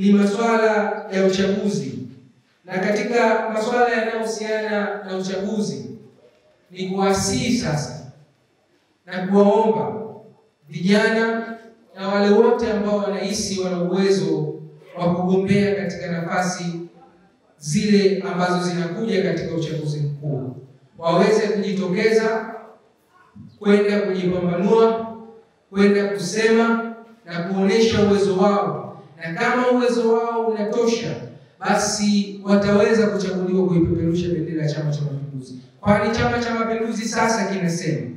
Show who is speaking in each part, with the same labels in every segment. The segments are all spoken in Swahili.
Speaker 1: ni masuala ya uchaguzi, na katika masuala yanayohusiana na uchaguzi ni kuwasihi sasa na kuwaomba vijana na wale wote ambao wanahisi wana uwezo wa kugombea katika nafasi zile ambazo zinakuja katika uchaguzi mkuu waweze kujitokeza, kwenda kujipambanua, kwenda kusema na kuonesha uwezo wao, na kama uwezo wao unatosha basi wataweza kuchaguliwa kuipeperusha bendera ya Chama cha Mapinduzi. Kwani Chama cha Mapinduzi sasa kinasema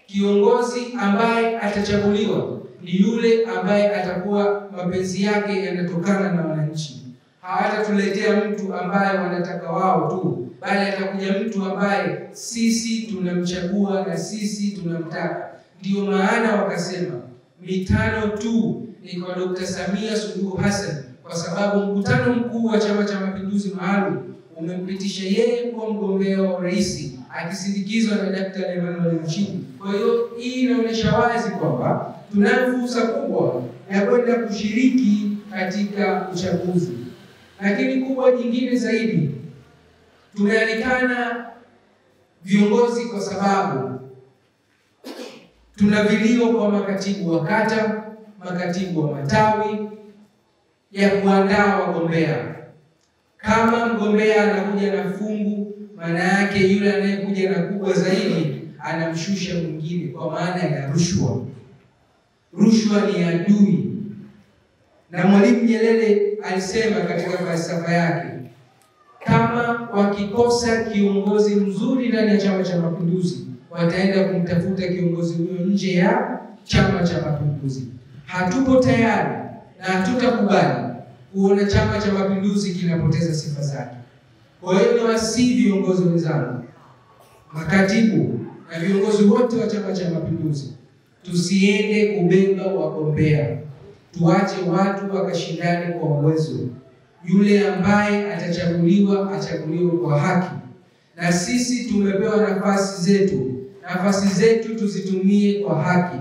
Speaker 1: kiongozi ambaye atachaguliwa ni yule ambaye atakuwa mapenzi yake yanatokana na wananchi. Hawatatuletea mtu ambaye wanataka wao tu, bali atakuja mtu ambaye sisi tunamchagua na sisi tunamtaka. Ndio maana wakasema mitano tu ni kwa Dr. Samia Suluhu Hassan, kwa sababu mkutano mkuu wa Chama cha Mapinduzi maalum umempitisha yeye kuwa mgombea wa rais akisindikizwa na Dr. Emmanuel Nchimbi. Kwa hiyo hii inaonyesha wazi kwamba tuna fursa kubwa ya kwenda kushiriki katika uchaguzi. Lakini kubwa jingine zaidi, tumealikana viongozi kwa sababu tuna vilio kwa makatibu wa kata, makatibu wa matawi ya kuandaa wagombea. Kama mgombea anakuja na fungu, maana yake yule anayekuja na kubwa zaidi anamshusha mwingine, kwa maana ya rushwa. Rushwa ni adui, na Mwalimu Nyerere alisema katika falsafa yake, kama wakikosa kiongozi mzuri ndani ya Chama cha Mapinduzi, wataenda kumtafuta kiongozi huyo nje ya Chama cha Mapinduzi. Hatupo tayari na hatutakubali kuona Chama cha Mapinduzi kinapoteza sifa zake. Kwa hiyo niwasihi viongozi wenzangu, makatibu na viongozi wote wa Chama cha Mapinduzi, tusiende kubeba wagombea. Tuache watu wakashindane kwa uwezo. Yule ambaye atachaguliwa achaguliwe kwa haki. Na sisi tumepewa nafasi zetu tuzitumie kwa haki.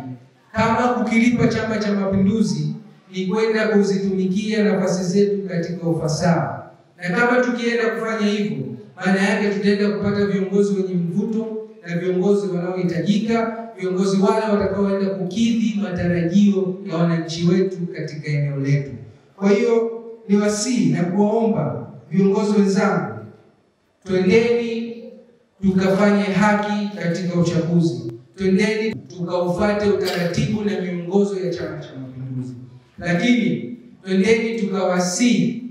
Speaker 1: Kama kukilipa Chama cha Mapinduzi ni kwenda kuzitumikia nafasi zetu katika ufasaha. Na kama tukienda kufanya hivyo, maana yake tutaenda kupata viongozi wenye mvuto na viongozi wanaohitajika, viongozi wale watakaoenda kukidhi matarajio ya wananchi wetu katika eneo letu. Kwa hiyo niwasihi na kuwaomba viongozi wenzangu, twendeni tukafanye haki katika uchaguzi. Twendeni tukaufuate utaratibu na miongozo ya Chama cha Mapinduzi. Lakini twendeni tukawasihi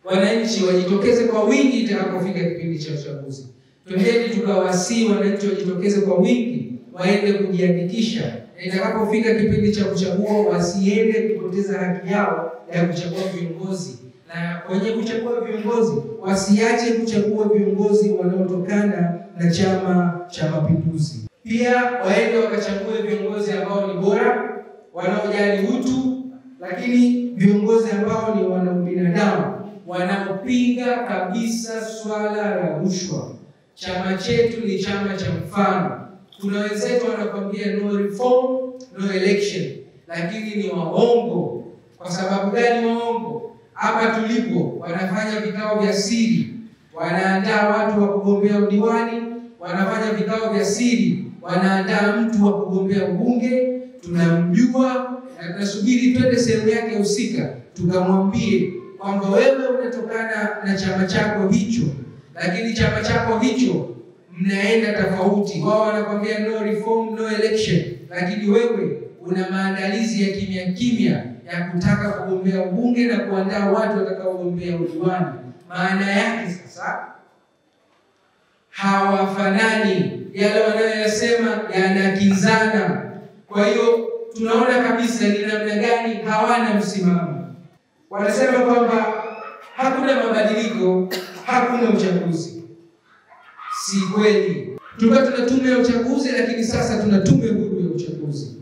Speaker 1: wananchi wajitokeze kwa wingi itakapofika kipindi cha uchaguzi. Twendeni tukawasihi wananchi wajitokeze kwa wingi, waende kujiandikisha. Itakapofika kipindi cha kuchagua, wasiende kupoteza haki yao ya kuchagua viongozi. Na kwenye kuchagua viongozi, wasiache kuchagua viongozi wanaotokana na Chama cha Mapinduzi. Pia waende wakachague viongozi ambao ni bora, wanaojali utu, lakini viongozi ambao ni wanaubinadamu, wanaopinga kabisa swala la rushwa. Chama chetu ni chama cha mfano. Kuna wenzetu wanakuambia no reform, no election, lakini ni waongo. Kwa sababu gani waongo? Hapa tulipo wanafanya vikao vya siri, wanaandaa watu wa kugombea udiwani, wanafanya vikao vya siri, wanaandaa mtu wa kugombea ubunge, tunamjua na tunasubiri twende sehemu yake husika tukamwambie kwamba wewe unatokana na chama chako hicho, lakini chama chako hicho mnaenda tofauti. Wao wanakuambia no reform, no election, lakini wewe una maandalizi ya kimya kimya ya kutaka kugombea ubunge na kuandaa watu watakaogombea udiwani. Maana yake sasa hawafanani, yale wanayoyasema yanakinzana. Kwa hiyo tunaona kabisa ni namna gani hawana msimamo. Wanasema kwamba hakuna mabadiliko, hakuna uchaguzi. Si kweli. Tulikuwa tuna tume ya uchaguzi, lakini sasa tuna tume huru ya uchaguzi.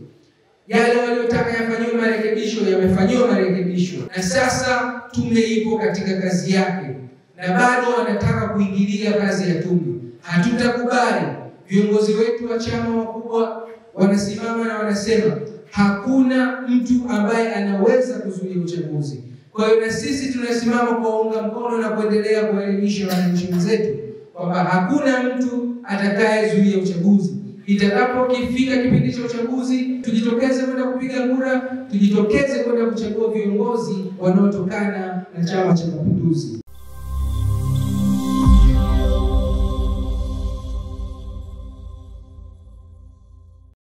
Speaker 1: Yale waliotaka yafanyiwe marekebisho yamefanyiwa marekebisho, na sasa tume ipo katika kazi yake, na bado wanataka kuingilia kazi ya tume. Hatutakubali. Viongozi wetu wa chama wakubwa wanasimama na wanasema hakuna mtu ambaye anaweza kuzuia uchaguzi. Kwa hiyo na sisi tunasimama kuwaunga mkono na kuendelea kuwaelimisha wananchi wenzetu kwamba hakuna mtu atakayezuia uchaguzi. Itakapokifika kipindi cha uchaguzi, tujitokeze kwenda kupiga kura, tujitokeze kwenda kuchagua viongozi wanaotokana na Chama cha Mapinduzi.